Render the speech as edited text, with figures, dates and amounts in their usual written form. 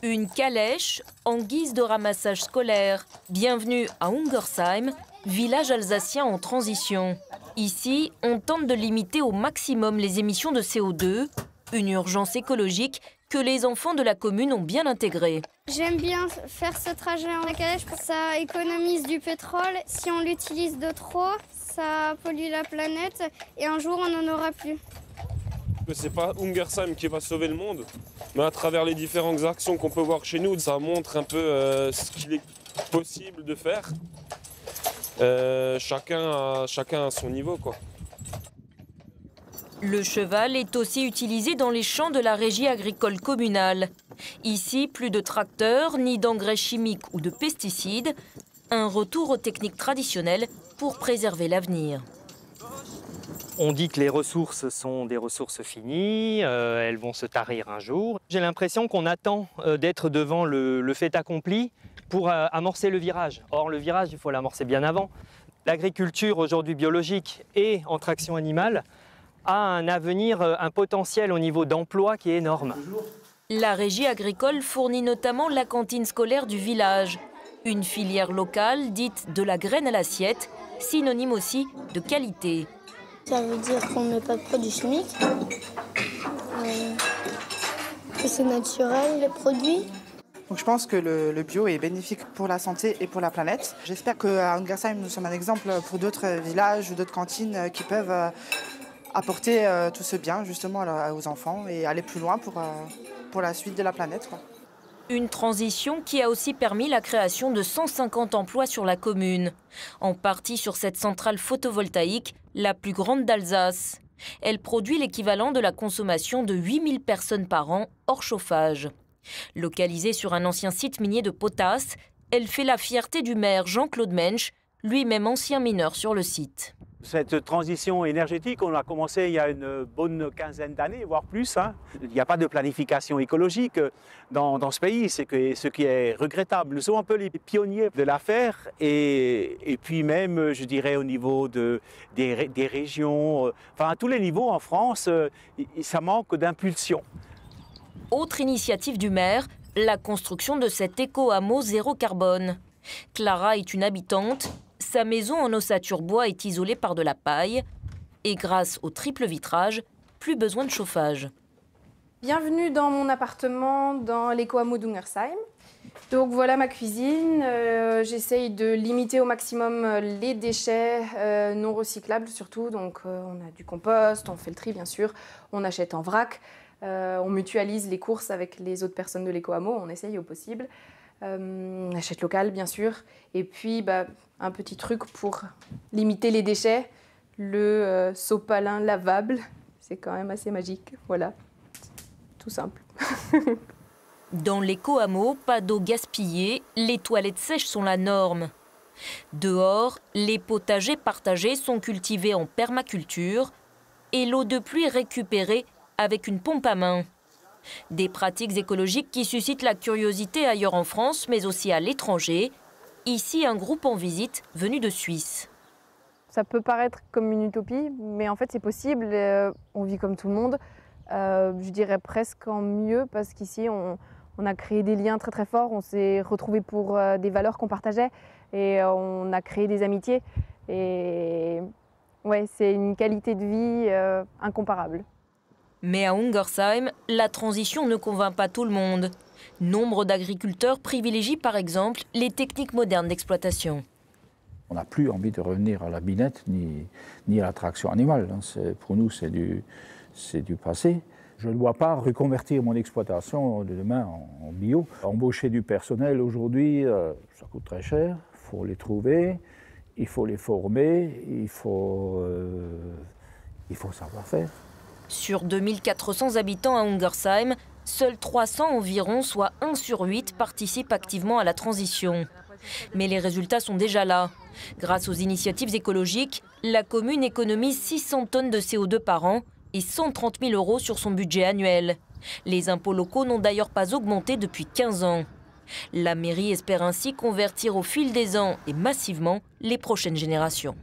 Une calèche en guise de ramassage scolaire. Bienvenue à Ungersheim, village alsacien en transition. Ici, on tente de limiter au maximum les émissions de CO2, une urgence écologique que les enfants de la commune ont bien intégrée. J'aime bien faire ce trajet en calèche parce que ça économise du pétrole. Si on l'utilise de trop, ça pollue la planète et un jour on n'en aura plus. C'est pas Ungersheim qui va sauver le monde, mais à travers les différentes actions qu'on peut voir chez nous, ça montre un peu ce qu'il est possible de faire. Chacun à son niveau, quoi. Le cheval est aussi utilisé dans les champs de la régie agricole communale. Ici, plus de tracteurs, ni d'engrais chimiques ou de pesticides. Un retour aux techniques traditionnelles pour préserver l'avenir. On dit que les ressources sont des ressources finies, elles vont se tarir un jour. J'ai l'impression qu'on attend d'être devant le fait accompli pour amorcer le virage. Or, le virage, il faut l'amorcer bien avant. L'agriculture aujourd'hui biologique et en traction animale a un avenir, un potentiel au niveau d'emploi qui est énorme. La régie agricole fournit notamment la cantine scolaire du village. Une filière locale dite de la graine à l'assiette, synonyme aussi de qualité. Ça veut dire qu'on ne met pas de produits chimiques, que c'est naturel les produits. Donc je pense que le bio est bénéfique pour la santé et pour la planète. J'espère qu'à Ungersheim, nous sommes un exemple pour d'autres villages ou d'autres cantines qui peuvent apporter tout ce bien justement aux enfants et aller plus loin pour la suite de la planète, quoi. Une transition qui a aussi permis la création de 150 emplois sur la commune, en partie sur cette centrale photovoltaïque, la plus grande d'Alsace. Elle produit l'équivalent de la consommation de 8000 personnes par an, hors chauffage. Localisée sur un ancien site minier de potasse, elle fait la fierté du maire Jean-Claude Mensch, lui-même ancien mineur sur le site. Cette transition énergétique, on a commencé il y a une bonne quinzaine d'années, voire plus. Il n'y a pas de planification écologique dans ce pays, c'est ce qui est regrettable. Nous sommes un peu les pionniers de l'affaire et puis même, je dirais, au niveau des régions, enfin à tous les niveaux en France, ça manque d'impulsion. Autre initiative du maire, la construction de cet éco-hameau zéro carbone. Clara est une habitante. Sa maison en ossature bois est isolée par de la paille. Et grâce au triple vitrage, plus besoin de chauffage. Bienvenue dans mon appartement dans l'éco-hameau d'Ungersheim. Donc voilà ma cuisine. J'essaye de limiter au maximum les déchets non recyclables surtout. Donc on a du compost, on fait le tri bien sûr, on achète en vrac. On mutualise les courses avec les autres personnes de l'éco-hameau, on essaye au possible. On achète local bien sûr. Et puis un petit truc pour limiter les déchets, le sopalin lavable. C'est quand même assez magique, voilà. Tout simple. Dans l'éco-hameau, pas d'eau gaspillée, les toilettes sèches sont la norme. Dehors, les potagers partagés sont cultivés en permaculture et l'eau de pluie récupérée avec une pompe à main. Des pratiques écologiques qui suscitent la curiosité ailleurs en France, mais aussi à l'étranger. Ici, un groupe en visite venu de Suisse. Ça peut paraître comme une utopie, mais en fait c'est possible. On vit comme tout le monde. Je dirais presque en mieux parce qu'ici on a créé des liens très très forts. On s'est retrouvés pour des valeurs qu'on partageait et on a créé des amitiés. Et ouais, c'est une qualité de vie incomparable. Mais à Ungersheim, la transition ne convainc pas tout le monde. Nombre d'agriculteurs privilégient par exemple les techniques modernes d'exploitation. On n'a plus envie de revenir à la binette ni à la traction animale. Pour nous, c'est du passé. Je ne dois pas reconvertir mon exploitation de demain en bio. Embaucher du personnel aujourd'hui, ça coûte très cher. Il faut les trouver, il faut les former, il faut savoir faire. Sur 2400 habitants à Ungersheim, seuls 300 environ, soit 1 sur 8, participent activement à la transition. Mais les résultats sont déjà là. Grâce aux initiatives écologiques, la commune économise 600 tonnes de CO2 par an et 130 000 € sur son budget annuel. Les impôts locaux n'ont d'ailleurs pas augmenté depuis 15 ans. La mairie espère ainsi convertir au fil des ans et massivement les prochaines générations.